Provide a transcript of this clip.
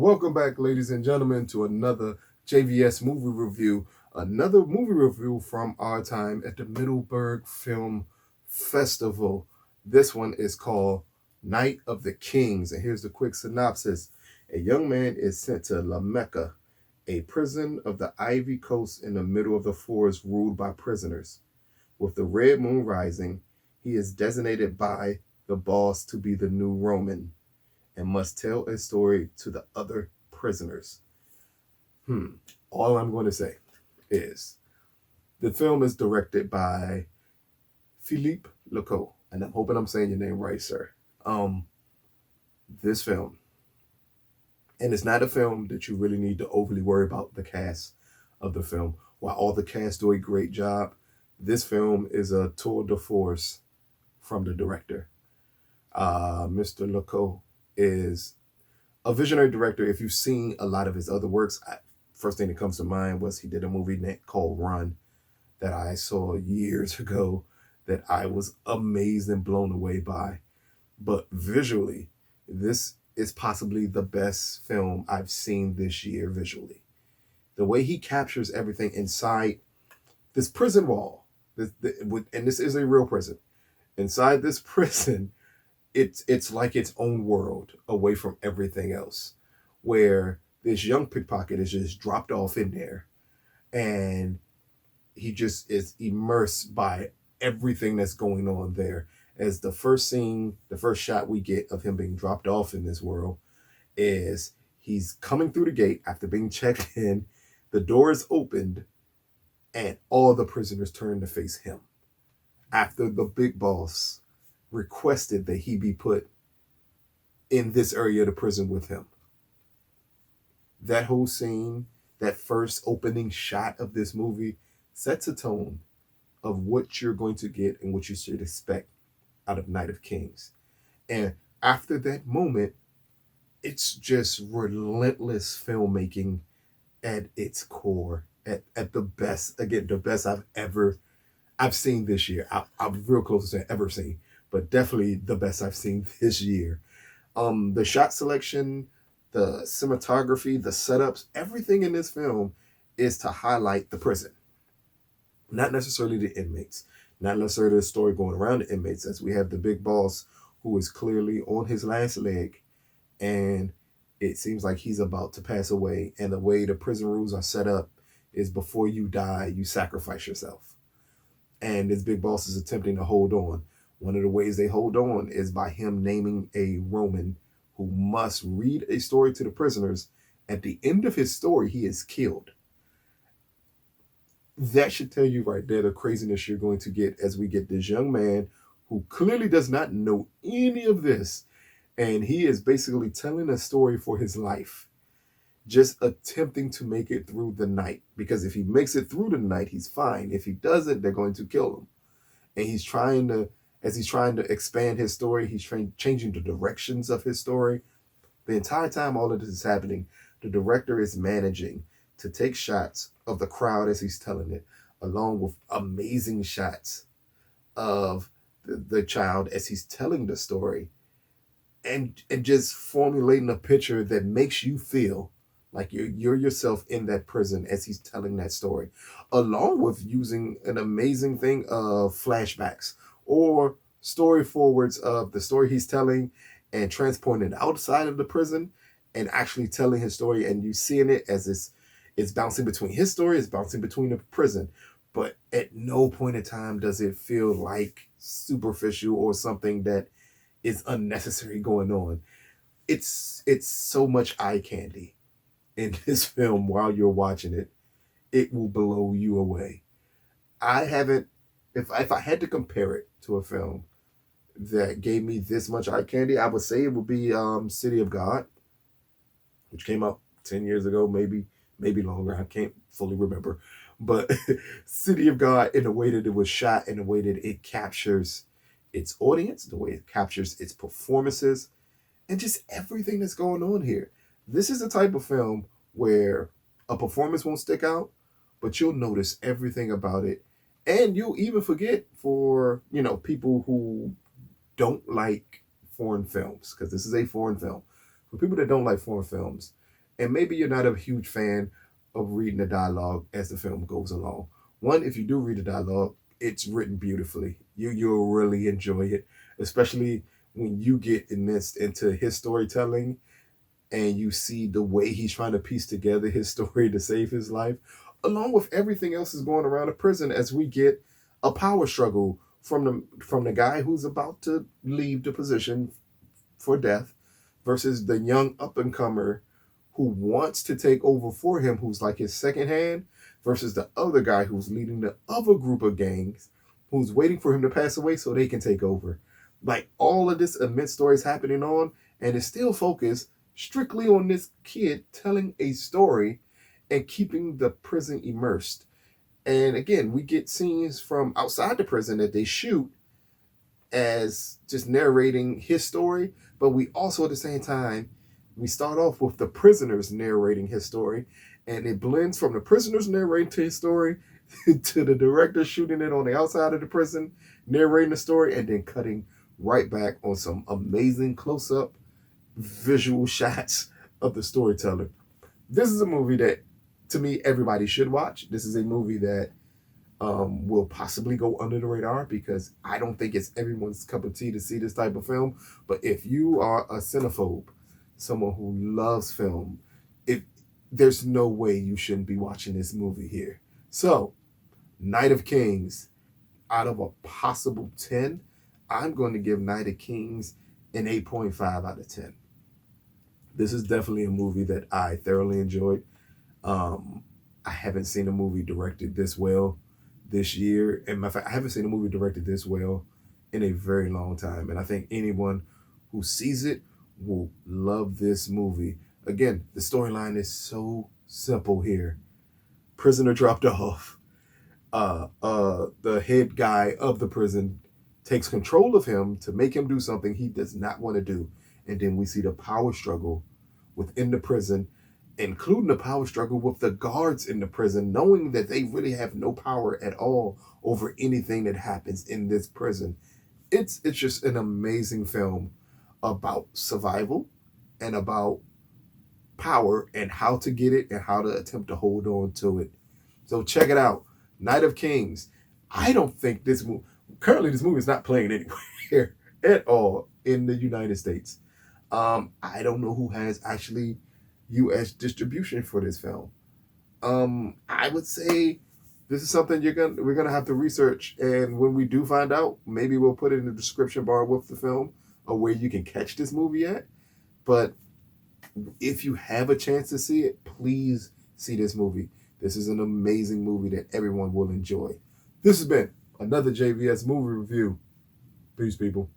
Welcome back, ladies and gentlemen, to another JVS movie review. Another movie review from our time at the Middleburg Film Festival. This one is called Night of the Kings. And here's the quick synopsis. A young man is sent to Maca, a prison of the Ivory Coast in the middle of the forest ruled by prisoners. With the red moon rising, he is designated by the boss to be the new Roman and must tell a story to the other prisoners. All I'm going to say is the film is directed by Philippe Lacôte, and I'm hoping I'm saying your name right, sir. This film, and it's not a film that you really need to overly worry about the cast of the film. While all the cast do a great job, this film is a tour de force from the director. Mr. Lacôte is a visionary director. If you've seen a lot of his other works, first thing that comes to mind was he did a movie called Run that I saw years ago that I was amazed and blown away by. But visually, this is possibly the best film I've seen this year visually. The way he captures everything inside this prison wall, and this is a real prison. Inside this prison, it's like its own world away from everything else, where this young pickpocket is just dropped off in there, and he just is immersed by everything that's going on there. As the first scene, the first shot we get of him being dropped off in this world is he's coming through the gate after being checked in. The door is opened, and all the prisoners turn to face him after the big boss requested that he be put in this area of the prison with him. That whole scene, that first opening shot of this movie, sets a tone of what you're going to get and what you should expect out of Night of Kings. And after that moment, it's just relentless filmmaking at its core, at the best, again, the best I've seen this year. I'm real close to saying ever seen, but definitely the best I've seen this year. The shot selection, the cinematography, the setups, everything in this film is to highlight the prison. Not necessarily the inmates, not necessarily the story going around the inmates, as we have the big boss who is clearly on his last leg, and it seems like he's about to pass away. And the way the prison rules are set up is before you die, you sacrifice yourself. And this big boss is attempting to hold on. One of the ways they hold on is by him naming a Roman who must read a story to the prisoners. At the end of his story, he is killed. That should tell you right there the craziness you're going to get as we get this young man who clearly does not know any of this. And he is basically telling a story for his life, just attempting to make it through the night. Because if he makes it through the night, he's fine. If he doesn't, they're going to kill him. And he's trying to expand his story, he's changing the directions of his story. The entire time all of this is happening, the director is managing to take shots of the crowd as he's telling it, along with amazing shots of the child as he's telling the story, and just formulating a picture that makes you feel like you're yourself in that prison as he's telling that story, along with using an amazing thing of flashbacks or story forwards of the story he's telling and transporting it outside of the prison and actually telling his story, and you seeing it as it's bouncing between his story, it's bouncing between the prison, but at no point in time does it feel like superficial or something that is unnecessary going on. It's so much eye candy in this film while you're watching it. It will blow you away. I haven't, if I had to compare it to a film that gave me this much eye candy, I would say it would be City of God, which came out 10 years ago, maybe longer. I can't fully remember. But City of God, in the way that it was shot, in the way that it captures its audience, the way it captures its performances, and just everything that's going on here. This is the type of film where a performance won't stick out, but you'll notice everything about it. And you'll even forget for, people who don't like foreign films, because this is a foreign film. For people that don't like foreign films, And maybe you're not a huge fan of reading the dialogue as the film goes along. One, if you do read the dialogue, it's written beautifully. You'll really enjoy it, especially when you get immersed into his storytelling and you see the way he's trying to piece together his story to save his life, along with everything else is going around the prison as we get a power struggle from the guy who's about to leave the position for death versus the young up-and-comer who wants to take over for him, who's like his second hand, versus the other guy who's leading the other group of gangs, who's waiting for him to pass away so they can take over. Like, all of this immense story is happening on, and it's still focused strictly on this kid telling a story and keeping the prison immersed. And again, we get scenes from outside the prison that they shoot as just narrating his story, but we also at the same time, we start off with the prisoners narrating his story, and it blends from the prisoners narrating his story to the director shooting it on the outside of the prison, narrating the story, and then cutting right back on some amazing close-up visual shots of the storyteller. This is a movie that, to me, everybody should watch. This is a movie that will possibly go under the radar because I don't think it's everyone's cup of tea to see this type of film. But if you are a cinephobe, someone who loves film, there's no way you shouldn't be watching this movie here. So, Night of Kings, out of a possible 10, I'm going to give Night of Kings an 8.5 out of 10. This is definitely a movie that I thoroughly enjoyed. I haven't seen a movie directed this well this year. And matter of fact, I haven't seen a movie directed this well in a very long time. And I think anyone who sees it will love this movie. Again, the storyline is so simple here. Prisoner dropped off. The head guy of the prison takes control of him to make him do something he does not want to do. And then we see the power struggle within the prison, including the power struggle with the guards in the prison, knowing that they really have no power at all over anything that happens in this prison. It's just an amazing film about survival and about power and how to get it and how to attempt to hold on to it. So check it out. Night of Kings. I don't think this movie, currently this movie is not playing anywhere at all in the United States. I don't know who has actually U.S. distribution for this film. I would say this is something we're gonna have to research, and when we do find out, maybe we'll put it in the description bar with the film or where you can catch this movie at. But if you have a chance to see it, please see this movie. This is an amazing movie that everyone will enjoy. This has been another JVS movie review. Peace, people.